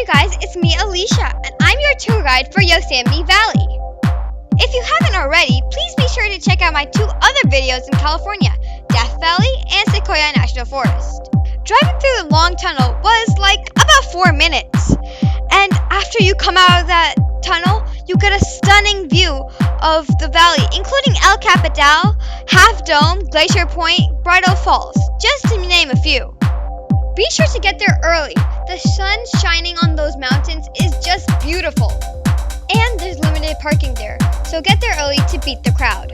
guys, it's me, Alicia, and I'm your tour guide for Yosemite Valley. If you haven't already, please be sure to check out my 2 other videos in California, Death Valley and Sequoia National Forest. Driving through the long tunnel was about 4 minutes, and after you come out of that tunnel, you get a stunning view of the valley, including El Capital, Half Dome, Glacier Point, Bridal Falls, just to name a few. Be sure to get there early. The sun shining on those mountains is just beautiful. And there's limited parking there, so get there early to beat the crowd.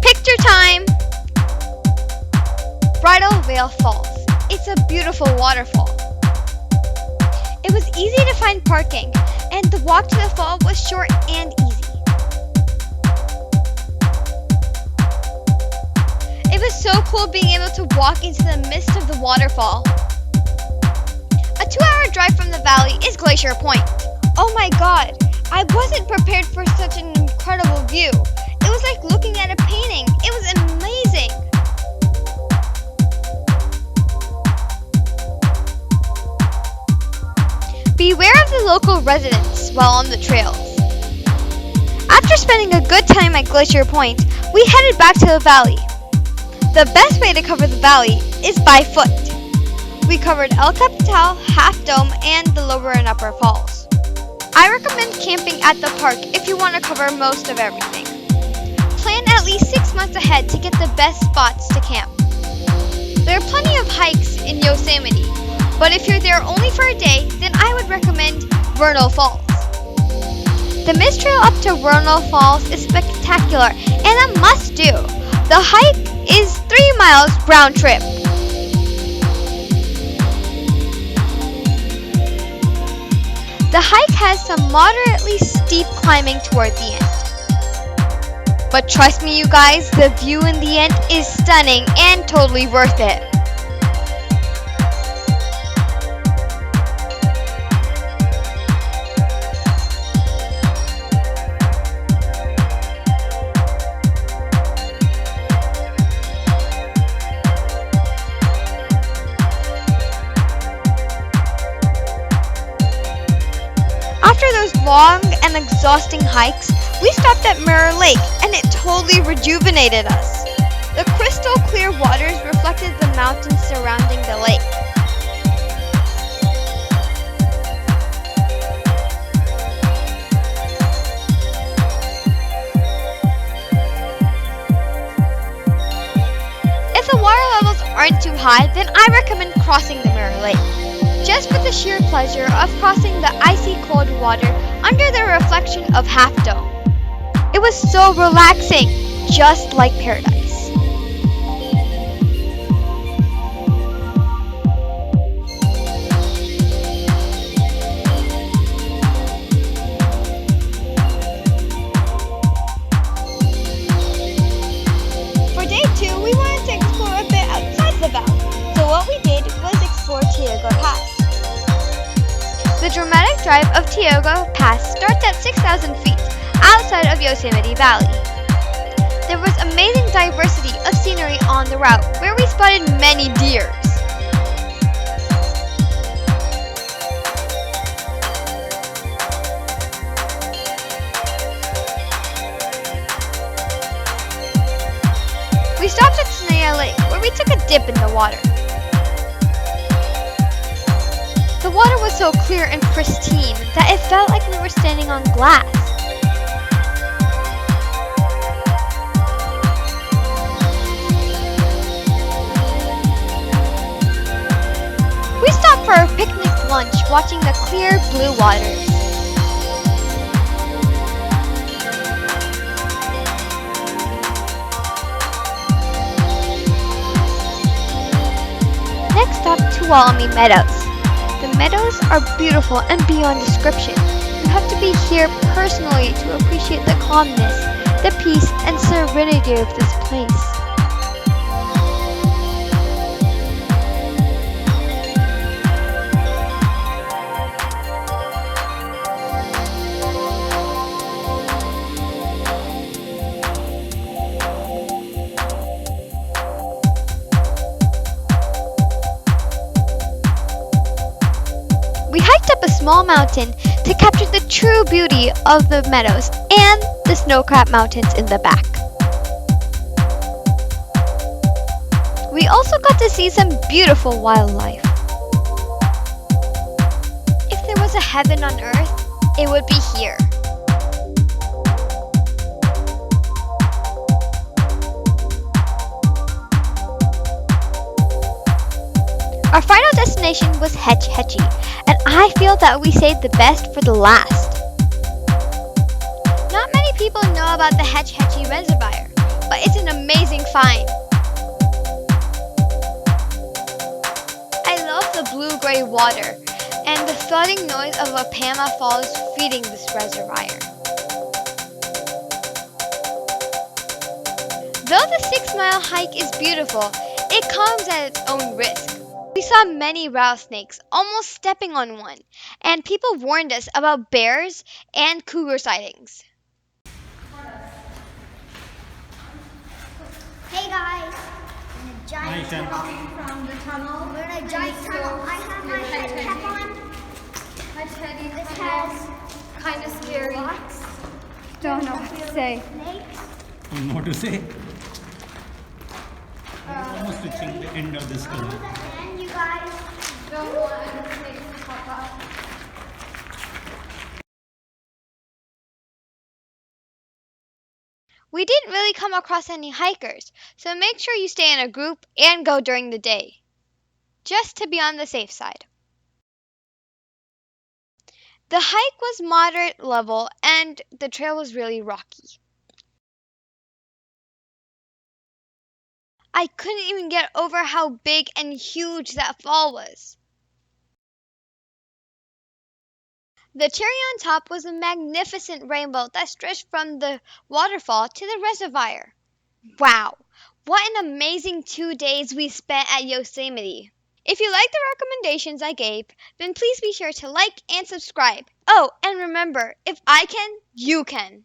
Picture time! Bridal Falls. It's a beautiful waterfall. It was easy to find parking, and the walk to the fall was short and easy. It was so cool being able to walk into the midst of the waterfall. A 2-hour drive from the valley is Glacier Point. Oh my god, I wasn't prepared for such an incredible view. It was like looking at a painting. It was amazing. Beware of the local residents while on the trails. After spending a good time at Glacier Point, we headed back to the valley. The best way to cover the valley is by foot. We covered El Capital, Half Dome, and the lower and upper falls. I recommend camping at the park if you want to cover most of everything. Plan at least 6 months ahead to get the best spots to camp. There are plenty of hikes in Yosemite, but if you're there only for a day, then I would recommend Bridal Falls. The mist trail up to Bridal Falls is spectacular and a must-do. The hike is 3 miles round trip. The hike has some moderately steep climbing toward the end. But trust me you guys, the view in the end is stunning and totally worth it. After those long and exhausting hikes, we stopped at Mirror Lake and it totally rejuvenated us. The crystal clear waters reflected the mountains surrounding the lake. If the water levels aren't too high, then I recommend crossing the Mirror Lake. Just for the sheer pleasure of crossing the icy cold water under the reflection of Half Dome. It was so relaxing, just like paradise. For day 2, we wanted to explore a bit outside the valley, so what we did was explore Tioga Pass. The dramatic drive of Tioga Pass starts at 6,000 feet outside of Yosemite Valley. There was amazing diversity of scenery on the route where we spotted many deers. We stopped at Tenaya Lake where we took a dip in the water. The water was so clear and pristine that it felt like we were standing on glass. We stopped for a picnic lunch watching the clear blue waters. Next up, Tuolumne Meadows. The meadows are beautiful and beyond description. You have to be here personally to appreciate the calmness, the peace, and serenity of this place. climbed up a small mountain to capture the true beauty of the meadows and the snow-capped mountains in the back. We also got to see some beautiful wildlife. If there was a heaven on earth, it would be here. Our final destination was Hetchy, and I feel that we saved the best for the last. Not many people know about the Hetchy Reservoir, but it's an amazing find. I love the blue-gray water and the thudding noise of a Pama Falls feeding this reservoir. Though the 6-mile hike is beautiful, it comes at its own risk. We saw many rattlesnakes, almost stepping on one, and people warned us about bears and cougar sightings. Hey guys, in a giant tunnel. From the tunnel. We're in a giant tunnel. I have my head cap on. This has kind of scary. rocks. Don't know what to say. Snakes. Don't know what to say. Almost reaching the end of this tunnel. And you guys. Don't want any snakes to pop up. We didn't really come across any hikers, so make sure you stay in a group and go during the day, just to be on the safe side. The hike was moderate level and the trail was really rocky. I couldn't even get over how big and huge that fall was. The cherry on top was a magnificent rainbow that stretched from the waterfall to the reservoir. Wow, what an amazing 2 days we spent at Yosemite. If you like the recommendations I gave, then please be sure to like and subscribe. Oh, and remember, if I can, you can.